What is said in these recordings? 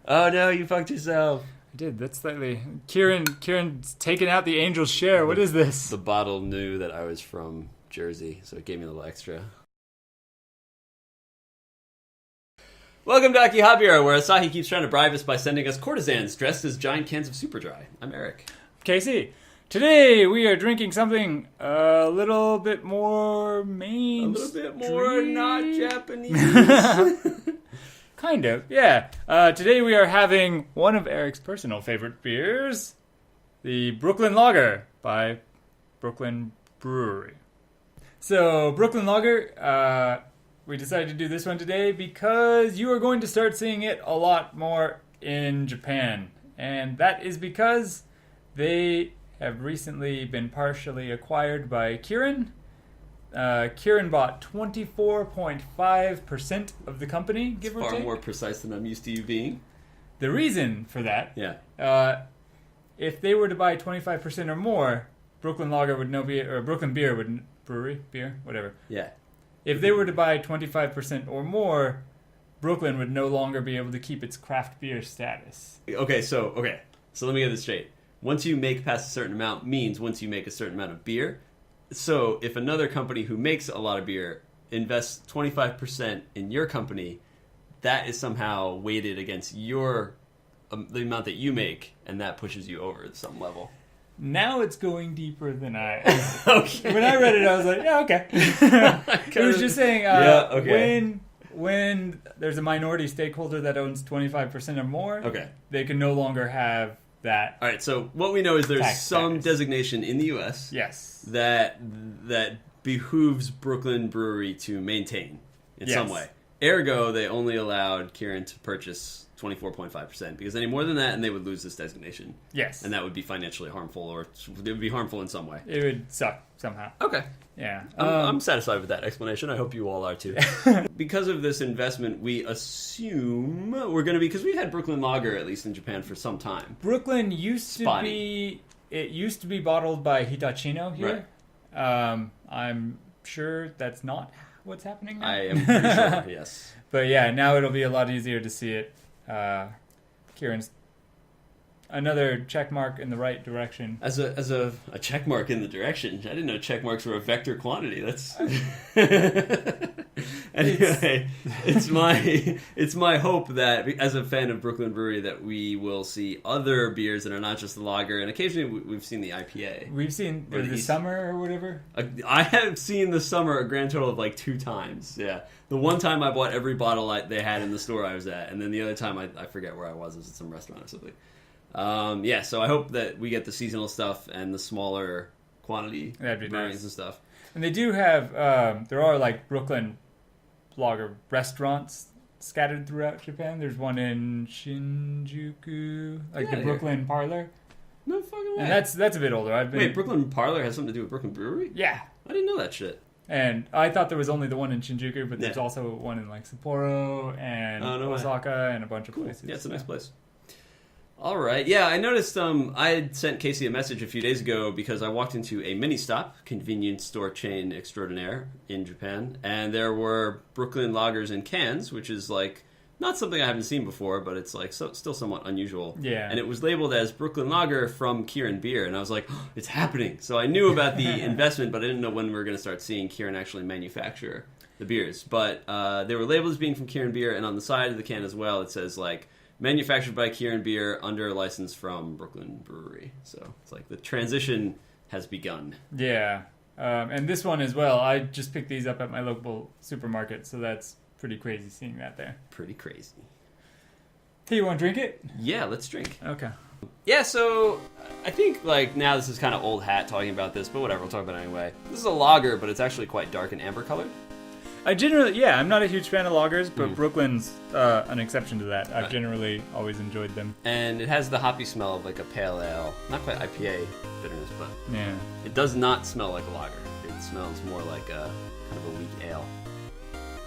Oh no, you fucked yourself. I did. That's slightly... Kirin's taking out the angel's share. What is this? The bottle knew that I was from Jersey, so it gave me a little extra. Welcome to Akihabeera, where Asahi keeps trying to bribe us by sending us courtesans dressed as giant cans of Super Dry. I'm Eric. Casey. Today we are drinking something a little bit more mainstream. A little bit more not Japanese. Kind of, yeah. Today we are having one of Eric's personal favorite beers, the Brooklyn Lager by Brooklyn Brewery. So, Brooklyn Lager, we decided to do this one today because you are going to start seeing it a lot more in Japan. And that is because they have recently been partially acquired by Kirin. Kirin bought 24.5% of the company, give or take. Far more precise than I'm used to you being. The reason for that, if they were to buy 25% or more, Brooklyn Lager would no be, or Brooklyn Beer would, brewery, beer, whatever. Yeah. If they were to buy 25% or more, Brooklyn would no longer be able to keep its craft beer status. Okay, so let me get this straight. Once you make past a certain amount means once you make a certain amount of beer. So if another company who makes a lot of beer invests 25% in your company, that is somehow weighted against your the amount that you make, and that pushes you over at some level. Now it's going deeper than I... Okay. When I read it, I was like, yeah, okay. It was just saying, when there's a minority stakeholder that owns 25% or more, they can no longer have that. All right, so what we know is there's some status. designation in the U.S. Yes. that behooves Brooklyn Brewery to maintain in some way. Ergo, they only allowed Kirin to purchase 24.5% because any more than that, and they would lose this designation. Yes. And that would be financially harmful, or it would be harmful in some way. It would suck somehow. Okay. Yeah. I'm satisfied with that explanation. I hope you all are too. Because of this investment, we assume we're going to be, because we had Brooklyn Lager at least in Japan for some time. Brooklyn used to be bottled by Hitachino here. Right. I'm sure that's not what's happening now. I am pretty sure, yes. But yeah, now it'll be a lot easier to see it. Kirin's another check mark in the right direction. As a check mark in the direction. I didn't know check marks were a vector quantity. That's anyway. It's my hope that as a fan of Brooklyn Brewery that we will see other beers that are not just the lager, and occasionally we've seen the IPA. We've seen the summer or whatever. I have seen the summer a grand total of like 2 times. Yeah. The one time I bought every bottle they had in the store I was at, and then the other time I forget where I was. It was at some restaurant or something. So I hope that we get the seasonal stuff and the smaller quantity brewings and stuff. And they do have, there are like Brooklyn lager restaurants scattered throughout Japan. There's one in Shinjuku, like the Brooklyn Parlor. No fucking way. And that's a bit older. Wait, Brooklyn Parlor has something to do with Brooklyn Brewery? Yeah. I didn't know that shit. And I thought there was only the one in Shinjuku, but there's also one in like Sapporo and Osaka and a bunch of places. Yeah, it's a nice place. All right. Yeah, I noticed I had sent Casey a message a few days ago because I walked into a mini stop, convenience store chain extraordinaire in Japan, and there were Brooklyn lagers in cans, which is like not something I haven't seen before, but it's like still somewhat unusual. Yeah. And it was labeled as Brooklyn Lager from Kirin Beer, and I was like, oh, it's happening. So I knew about the investment, but I didn't know when we were going to start seeing Kirin actually manufacture the beers. But they were labeled as being from Kirin Beer, and on the side of the can as well, it says like, manufactured by Kirin Beer under a license from Brooklyn Brewery. So it's like the transition has begun. Yeah. And this one as well, I just picked these up at my local supermarket, so that's pretty crazy seeing that there. Pretty crazy. Hey, you want to drink it? Yeah, let's drink. Okay. Yeah, so I think like now this is kind of old hat talking about this, but whatever, we'll talk about it anyway. This is a lager, but it's actually quite dark and amber colored. I'm not a huge fan of lagers, but Brooklyn's an exception to that. I've generally always enjoyed them. And it has the hoppy smell of like a pale ale. Not quite IPA bitterness, but it does not smell like a lager. It smells more like a kind of a weak ale.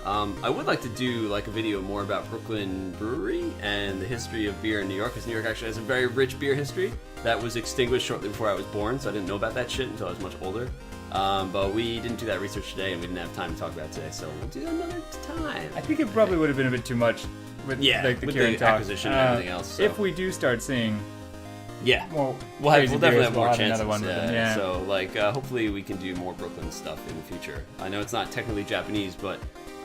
I would like to do like a video more about Brooklyn Brewery and the history of beer in New York, because New York actually has a very rich beer history that was extinguished shortly before I was born, so I didn't know about that shit until I was much older. But we didn't do that research today, and we didn't have time to talk about it today, so we'll do that another time. I think it probably would have been a bit too much with with the the Kirin talk. acquisition and everything else. So. If we do start seeing more we'll definitely have more chances. Another one with them. So hopefully we can do more Brooklyn stuff in the future. I know it's not technically Japanese, but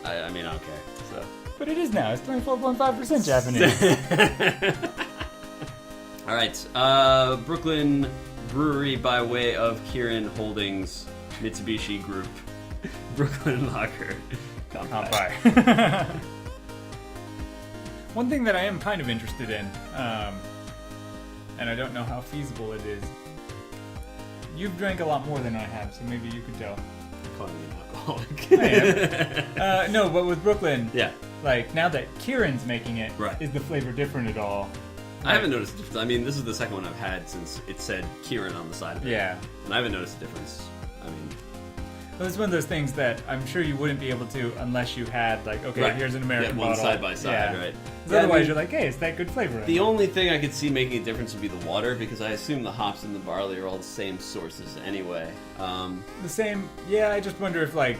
I mean I don't care. So. But it is now. It's 24.5% Japanese. All right, Brooklyn Brewery by way of Kirin Holdings, Mitsubishi Group, Brooklyn Lager. Kanpai. One thing that I am kind of interested in, and I don't know how feasible it is. You've drank a lot more than I have, so maybe you could tell. You're calling me an alcoholic. No, but with Brooklyn, yeah. Like now that Kirin's making it, right. Is the flavor different at all? I haven't noticed a difference. I mean, this is the second one I've had since it said Kirin on the side of it. Yeah. And I haven't noticed a difference. I mean... Well, it's one of those things that I'm sure you wouldn't be able to unless you had, like, okay, right. Here's an American one bottle. Side by side, right. Otherwise, you're like, hey, it's that good flavor. The only thing I could see making a difference would be the water, because I assume the hops and the barley are all the same sources anyway. The same, yeah, I just wonder if, like,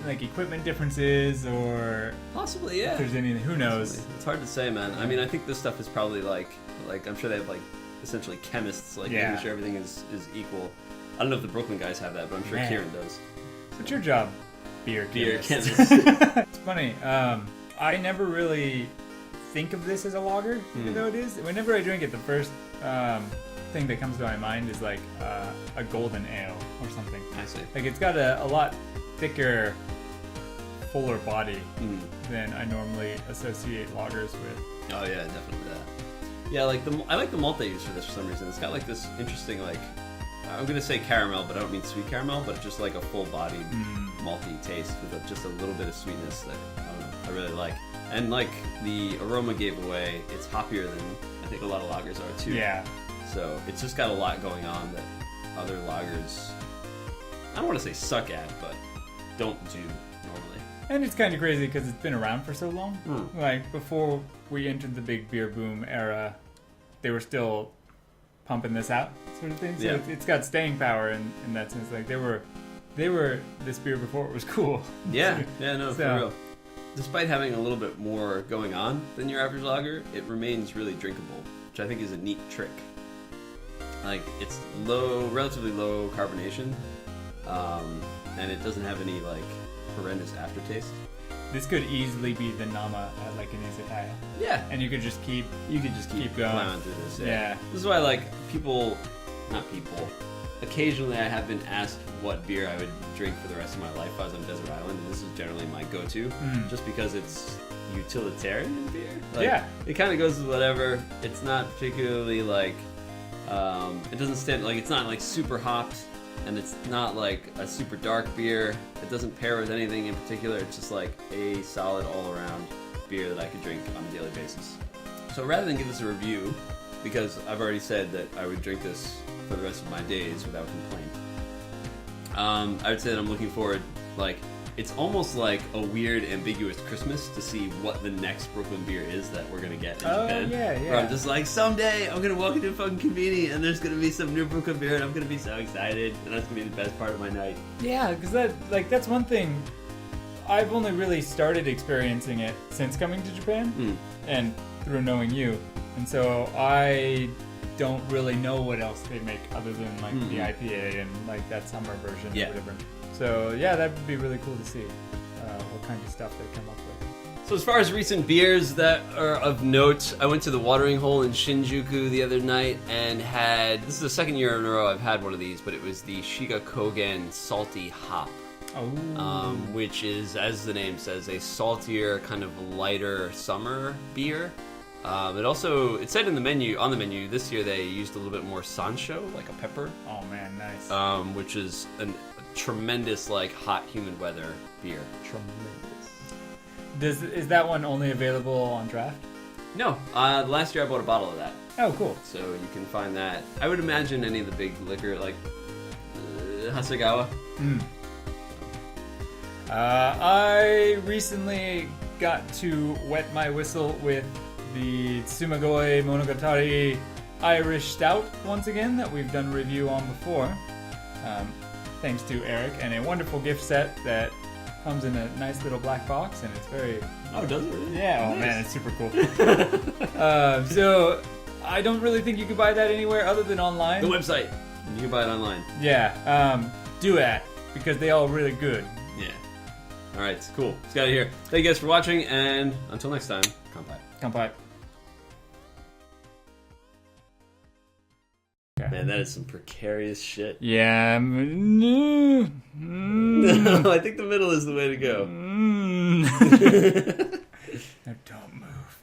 equipment differences, or... Possibly, yeah. If there's anything, who knows? Possibly. It's hard to say, man. I mean, I think this stuff is probably, like I'm sure they have, essentially chemists, making sure everything is equal. I don't know if the Brooklyn guys have that, but I'm sure Kirin does. What's your job? Beer chemist. It's funny. I never really think of this as a lager, even though it is. Whenever I drink it, the first thing that comes to my mind is like a golden ale or something. I see. Like it's got a lot thicker, fuller body than I normally associate lagers with. Oh yeah, definitely that. Yeah, I like the malt they use for this for some reason. It's got like this interesting I'm gonna say caramel, but I don't mean sweet caramel, but just like a full-bodied malty taste with just a little bit of sweetness that I don't know, I really like. And like the aroma gave away, it's hoppier than I think a lot of lagers are too. Yeah. So it's just got a lot going on that other lagers, I don't want to say suck at, but don't do normally. And it's kind of crazy because it's been around for so long. Like before we entered the big beer boom era, they were still pumping this out, sort of thing. So it's got staying power in that sense. Like they were this beer before it was cool. Yeah, for real. Despite having a little bit more going on than your average lager, it remains really drinkable, which I think is a neat trick. Like it's relatively low carbonation, and it doesn't have any horrendous aftertaste. This could easily be the Nama at an izakaya. Yeah. And you could just keep going. Plowing through this. Yeah. This is why occasionally I have been asked what beer I would drink for the rest of my life if I was on a desert island, and this is generally my go-to, just because it's utilitarian beer. It kind of goes with whatever. It's not particularly it doesn't stand it's not super hopped. And it's not a super dark beer. It doesn't pair with anything in particular. It's just a solid all-around beer that I could drink on a daily basis. So rather than give this a review, because I've already said that I would drink this for the rest of my days without complaint, I would say that I'm looking forward, it's almost like a weird, ambiguous Christmas to see what the next Brooklyn beer is that we're going to get in Japan. Yeah. Where I'm just someday I'm going to walk into a fucking convenience and there's going to be some new Brooklyn beer and I'm going to be so excited, and that's going to be the best part of my night. Yeah, because that's one thing. I've only really started experiencing it since coming to Japan and through knowing you. And so I don't really know what else they make other than the IPA and that summer version or whatever. So yeah, that would be really cool to see what kind of stuff they come up with. So as far as recent beers that are of note, I went to the Watering Hole in Shinjuku the other night and this is the second year in a row I've had one of these, but it was the Shiga Kogen Salty Hop. Which is, as the name says, a saltier, kind of lighter summer beer. It said on the menu this year they used a little bit more sansho, like a pepper. Oh man, nice. Which is a tremendous, hot, humid weather beer. Tremendous. Is that one only available on draft? No. Last year I bought a bottle of that. Oh, cool. So you can find that. I would imagine any of the big liquor, Hasegawa. I recently got to wet my whistle with the Tsumagoi Monogatari Irish Stout once again that we've done a review on before. Thanks to Eric, and a wonderful gift set that comes in a nice little black box, and it's very, Oh, does it really? Yeah, nice. Oh man, it's super cool. So, I don't really think you can buy that anywhere other than online. The website. You can buy it online. Yeah, do it, because they all really good. Yeah. Alright, cool. Let's get out of here. Thank you guys for watching, and until next time, Kanpai. Kanpai. Okay. Man, that is some precarious shit. Yeah. No, I think the middle is the way to go.